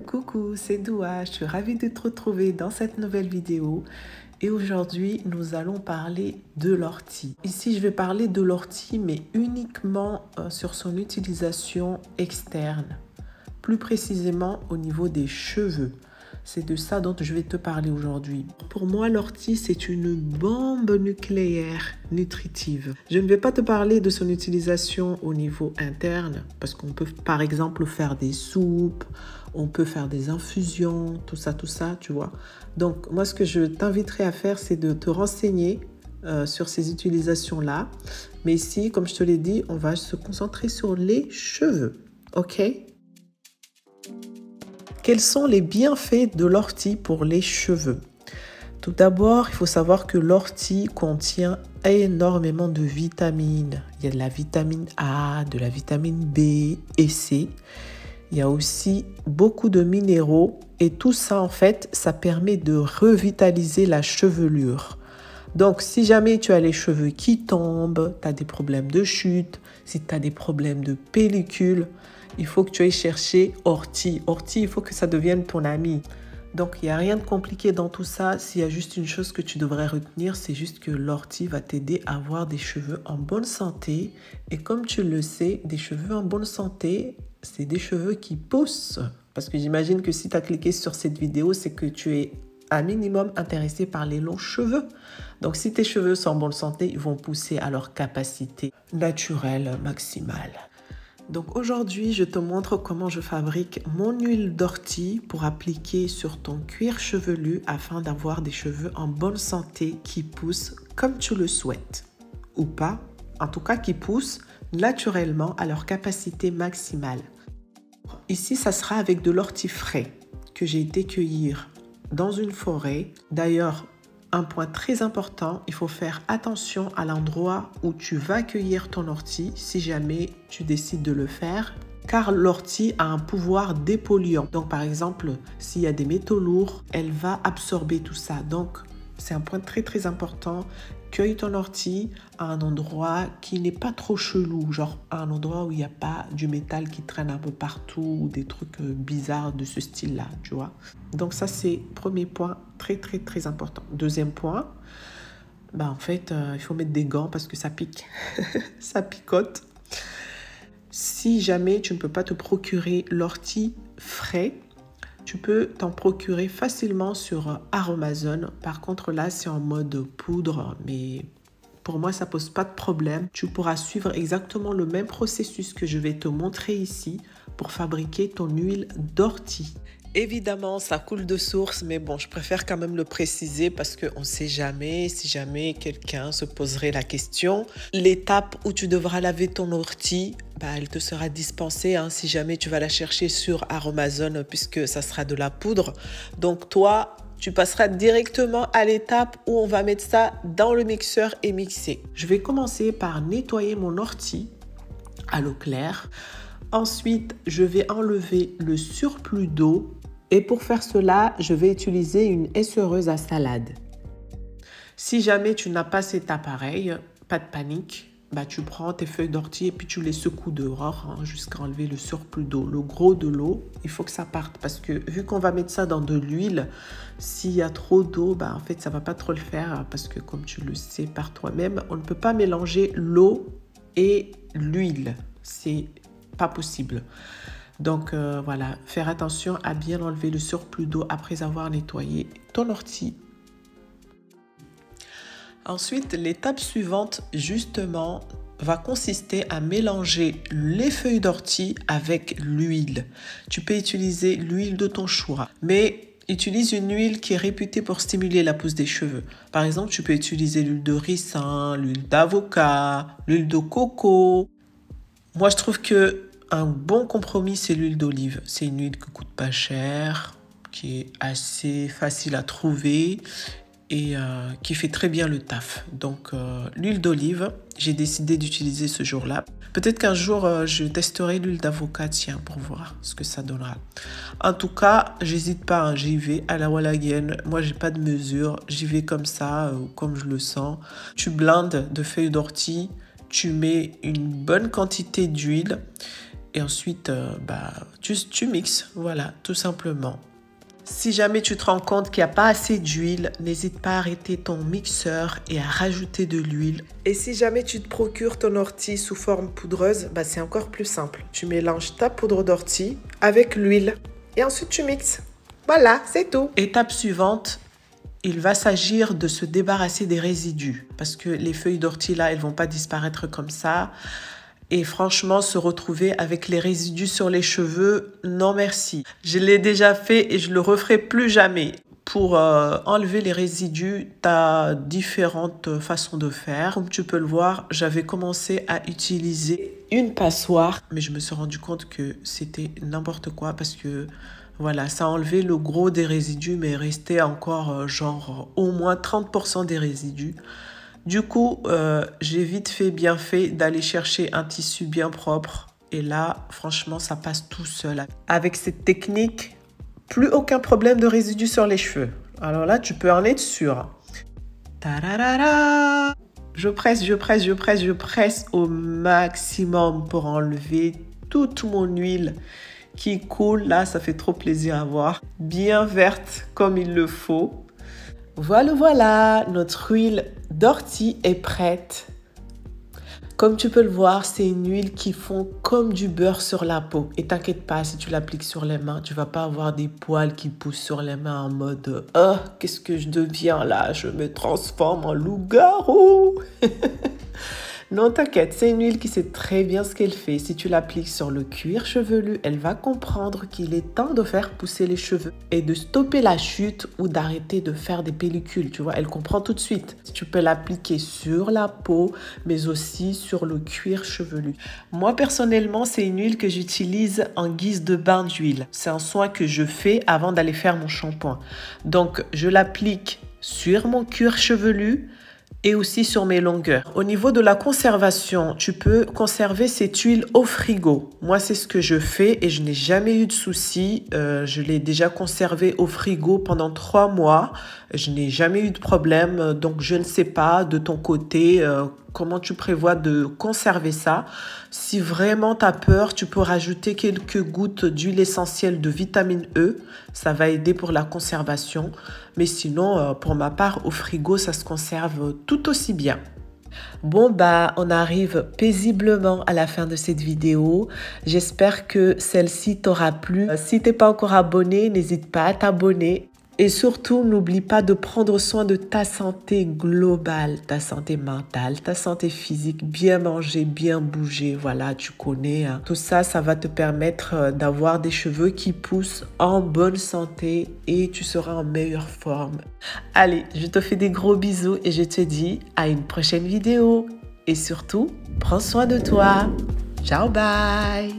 Coucou, c'est Doua, je suis ravie de te retrouver dans cette nouvelle vidéo et aujourd'hui nous allons parler de l'ortie. Ici je vais parler de l'ortie mais uniquement sur son utilisation externe, plus précisément au niveau des cheveux. C'est de ça dont je vais te parler aujourd'hui. Pour moi, l'ortie, c'est une bombe nucléaire nutritive. Je ne vais pas te parler de son utilisation au niveau interne, parce qu'on peut par exemple faire des soupes, on peut faire des infusions, tout ça, tu vois. Donc, moi, ce que je t'inviterai à faire, c'est de te renseigner sur ces utilisations-là. Mais ici, comme je te l'ai dit, on va se concentrer sur les cheveux, ok ? Quels sont les bienfaits de l'ortie pour les cheveux? Tout d'abord, il faut savoir que l'ortie contient énormément de vitamines. Il y a de la vitamine A, de la vitamine B et C. Il y a aussi beaucoup de minéraux et tout ça, en fait, ça permet de revitaliser la chevelure. Donc, si jamais tu as les cheveux qui tombent, tu as des problèmes de chute, si tu as des problèmes de pellicule, il faut que tu ailles chercher ortie. Ortie, il faut que ça devienne ton ami. Donc, il n'y a rien de compliqué dans tout ça. S'il y a juste une chose que tu devrais retenir, c'est juste que l'ortie va t'aider à avoir des cheveux en bonne santé. Et comme tu le sais, des cheveux en bonne santé, c'est des cheveux qui poussent. Parce que j'imagine que si tu as cliqué sur cette vidéo, c'est que tu es un minimum intéressé par les longs cheveux. Donc, si tes cheveux sont en bonne santé, ils vont pousser à leur capacité naturelle maximale. Donc aujourd'hui, je te montre comment je fabrique mon huile d'ortie pour appliquer sur ton cuir chevelu afin d'avoir des cheveux en bonne santé qui poussent comme tu le souhaites. Ou pas, en tout cas qui poussent naturellement à leur capacité maximale. Ici, ça sera avec de l'ortie frais que j'ai été cueillir dans une forêt. D'ailleurs, un point très important, il faut faire attention à l'endroit où tu vas cueillir ton ortie si jamais tu décides de le faire, car l'ortie a un pouvoir dépolluant. Donc par exemple, s'il y a des métaux lourds, elle va absorber tout ça. Donc c'est un point très important. Cueille ton ortie à un endroit qui n'est pas trop chelou, genre à un endroit où il n'y a pas du métal qui traîne un peu partout ou des trucs bizarres de ce style-là, tu vois. Donc ça, c'est premier point très important. Deuxième point, en fait, il faut mettre des gants parce que ça pique, ça picote. Si jamais tu ne peux pas te procurer l'ortie frais, tu peux t'en procurer facilement sur Aromazone. Par contre, là, c'est en mode poudre, mais pour moi, ça ne pose pas de problème. Tu pourras suivre exactement le même processus que je vais te montrer ici pour fabriquer ton huile d'ortie. Évidemment, ça coule de source, mais bon, je préfère quand même le préciser parce qu'on ne sait jamais, si jamais quelqu'un se poserait la question. L'étape où tu devras laver ton ortie, elle te sera dispensée si jamais tu vas la chercher sur Aromazone puisque ça sera de la poudre. Donc toi, tu passeras directement à l'étape où on va mettre ça dans le mixeur et mixer. Je vais commencer par nettoyer mon ortie à l'eau claire. Ensuite, je vais enlever le surplus d'eau. Et pour faire cela, je vais utiliser une essoreuse à salade. Si jamais tu n'as pas cet appareil, pas de panique, tu prends tes feuilles d'ortie et puis tu les secoues dehors jusqu'à enlever le surplus d'eau. Le gros de l'eau, il faut que ça parte parce que vu qu'on va mettre ça dans de l'huile, s'il y a trop d'eau, en fait, ça ne va pas trop le faire parce que comme tu le sais par toi-même, on ne peut pas mélanger l'eau et l'huile. C'est pas possible. Donc voilà, faire attention à bien enlever le surplus d'eau après avoir nettoyé ton ortie. Ensuite, l'étape suivante, justement, va consister à mélanger les feuilles d'ortie avec l'huile. Tu peux utiliser l'huile de ton choix, mais utilise une huile qui est réputée pour stimuler la pousse des cheveux. Par exemple, tu peux utiliser l'huile de ricin, l'huile d'avocat, l'huile de coco. Moi, je trouve que un bon compromis, c'est l'huile d'olive. C'est une huile qui coûte pas cher, qui est assez facile à trouver et qui fait très bien le taf. Donc, l'huile d'olive, j'ai décidé d'utiliser ce jour-là. Peut-être qu'un jour, je testerai l'huile d'avocat, pour voir ce que ça donnera. En tout cas, j'hésite pas, j'y vais à la wallagaine. Moi, j'ai pas de mesure. J'y vais comme ça, comme je le sens. Tu blindes de feuilles d'ortie, tu mets une bonne quantité d'huile. Et ensuite, tu mixes, voilà, tout simplement. Si jamais tu te rends compte qu'il n'y a pas assez d'huile, n'hésite pas à arrêter ton mixeur et à rajouter de l'huile. Et si jamais tu te procures ton ortie sous forme poudreuse, c'est encore plus simple. Tu mélanges ta poudre d'ortie avec l'huile et ensuite tu mixes. Voilà, c'est tout. Étape suivante, il va s'agir de se débarrasser des résidus parce que les feuilles d'ortie là, elles vont pas disparaître comme ça. Et franchement, se retrouver avec les résidus sur les cheveux, non merci. Je l'ai déjà fait et je le referai plus jamais. Pour enlever les résidus, tu as différentes façons de faire. Comme tu peux le voir, j'avais commencé à utiliser une passoire, mais je me suis rendu compte que c'était n'importe quoi parce que voilà, ça a enlevé le gros des résidus, mais il restait encore genre au moins 30% des résidus. Du coup, j'ai vite fait, bien fait d'aller chercher un tissu bien propre. Et là, franchement, ça passe tout seul. Avec cette technique, plus aucun problème de résidus sur les cheveux. Alors là, tu peux en être sûr. Tararara! Je presse au maximum pour enlever toute mon huile qui coule. Là, ça fait trop plaisir à voir. Bien verte comme il le faut. Voilà, notre huile d'ortie est prête. Comme tu peux le voir, c'est une huile qui fond comme du beurre sur la peau. Et t'inquiète pas, si tu l'appliques sur les mains, tu vas pas avoir des poils qui poussent sur les mains en mode « Oh, qu'est-ce que je deviens là? Je me transforme en loup-garou !» Non, t'inquiète, c'est une huile qui sait très bien ce qu'elle fait. Si tu l'appliques sur le cuir chevelu, elle va comprendre qu'il est temps de faire pousser les cheveux et de stopper la chute ou d'arrêter de faire des pellicules. Tu vois, elle comprend tout de suite. Tu peux l'appliquer sur la peau, mais aussi sur le cuir chevelu. Moi, personnellement, c'est une huile que j'utilise en guise de bain d'huile. C'est un soin que je fais avant d'aller faire mon shampoing. Donc, je l'applique sur mon cuir chevelu et aussi sur mes longueurs. Au niveau de la conservation, tu peux conserver cette huile au frigo. Moi, c'est ce que je fais et je n'ai jamais eu de soucis. Je l'ai déjà conservée au frigo pendant 3 mois. Je n'ai jamais eu de problème. Donc, je ne sais pas de ton côté comment tu prévois de conserver ça. Si vraiment tu as peur, tu peux rajouter quelques gouttes d'huile essentielle de vitamine E. Ça va aider pour la conservation. Mais sinon, pour ma part, au frigo, ça se conserve tout aussi bien. Bon, on arrive paisiblement à la fin de cette vidéo. J'espère que celle-ci t'aura plu. Si tu n'es pas encore abonné, n'hésite pas à t'abonner. Et surtout, n'oublie pas de prendre soin de ta santé globale, ta santé mentale, ta santé physique, bien manger, bien bouger. Voilà, tu connais. Hein. Tout ça, ça va te permettre d'avoir des cheveux qui poussent en bonne santé et tu seras en meilleure forme. Allez, je te fais des gros bisous et je te dis à une prochaine vidéo. Et surtout, prends soin de toi. Ciao, bye!